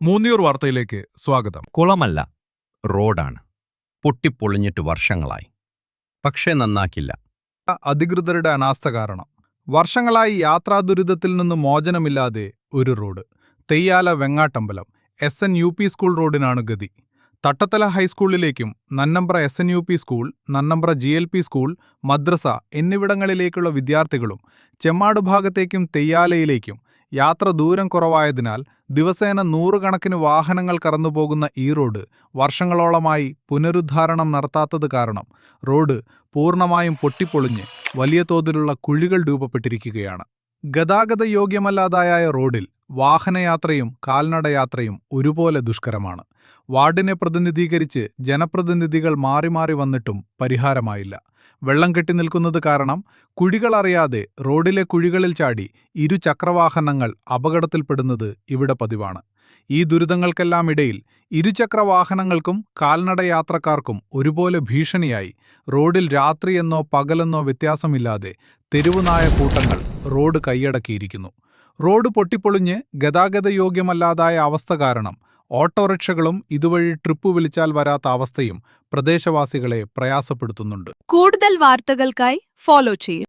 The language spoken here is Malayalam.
മൂന്നിയൂർ വാർത്തയിലേക്ക് സ്വാഗതം. കുളമല്ല, റോഡാണ്. പൊട്ടിപ്പൊളിഞ്ഞിട്ട് വർഷങ്ങളായി. പക്ഷേ നന്നാക്കില്ല. അധികൃതരുടെ അനാസ്ഥ കാരണം വർഷങ്ങളായി യാത്രാ ദുരിതത്തിൽ നിന്ന് മോചനമില്ലാതെ ഒരു road. Theyyala Vengattambalam SN-UP school റോഡിനാണ് ഗതി. തട്ടത്തല ഹൈസ്കൂളിലേക്കും Nannambra SN-UP school, Nannambra GLP school, മദ്രസ എന്നിവിടങ്ങളിലേക്കുള്ള വിദ്യാർത്ഥികളും ചെമ്മാട് ഭാഗത്തേക്കും തെയ്യാലയിലേക്കും യാത്ര ദൂരം കുറവായതിനാൽ ദിവസേന നൂറുകണക്കിന് വാഹനങ്ങൾ കടന്നുപോകുന്ന ഈ റോഡ് വർഷങ്ങളോളമായി പുനരുദ്ധാരണം നടത്താത്തത് കാരണം റോഡ് പൂർണ്ണമായും പൊട്ടിപ്പൊളിഞ്ഞ് വലിയ തോതിലുള്ള കുഴികൾ രൂപപ്പെട്ടിരിക്കുകയാണ്. ഗതാഗത യോഗ്യമല്ലാതായ റോഡിൽ വാഹനയാത്രയും കാൽനടയാത്രയും ഒരുപോലെ ദുഷ്കരമാണ്. വാർഡിനെ പ്രതിനിധീകരിച്ച് ജനപ്രതിനിധികൾ മാറി മാറി വന്നിട്ടും പരിഹാരമായില്ല. വെള്ളം കെട്ടിനിൽക്കുന്നത് കാരണം കുഴികളറിയാതെ റോഡിലെ കുഴികളിൽ ചാടി ഇരുചക്രവാഹനങ്ങൾ അപകടത്തിൽപ്പെടുന്നത് ഇവിടെ പതിവാണ്. ഈ ദുരിതങ്ങൾക്കെല്ലാം ഇടയിൽ ഇരുചക്രവാഹനങ്ങൾക്കും കാൽനടയാത്രക്കാർക്കും ഒരുപോലെ ഭീഷണിയായി റോഡിൽ രാത്രിയെന്നോ പകലെന്നോ വ്യത്യാസമില്ലാതെ തെരുവുനായ കൂട്ടങ്ങൾ റോഡ് കൈയടക്കിയിരിക്കുന്നു. റോഡ് പൊട്ടിപ്പൊളിഞ്ഞ് ഗതാഗതയോഗ്യമല്ലാതായ അവസ്ഥ കാരണം ഓട്ടോറിക്ഷകളും ഇതുവഴി ട്രിപ്പ് വിളിച്ചാൽ വരാത്ത അവസ്ഥയും പ്രദേശവാസികളെ പ്രയാസപ്പെടുത്തുന്നുണ്ട്. കൂടുതൽ വാർത്തകൾക്കായി ഫോളോ ചെയ്യൂ.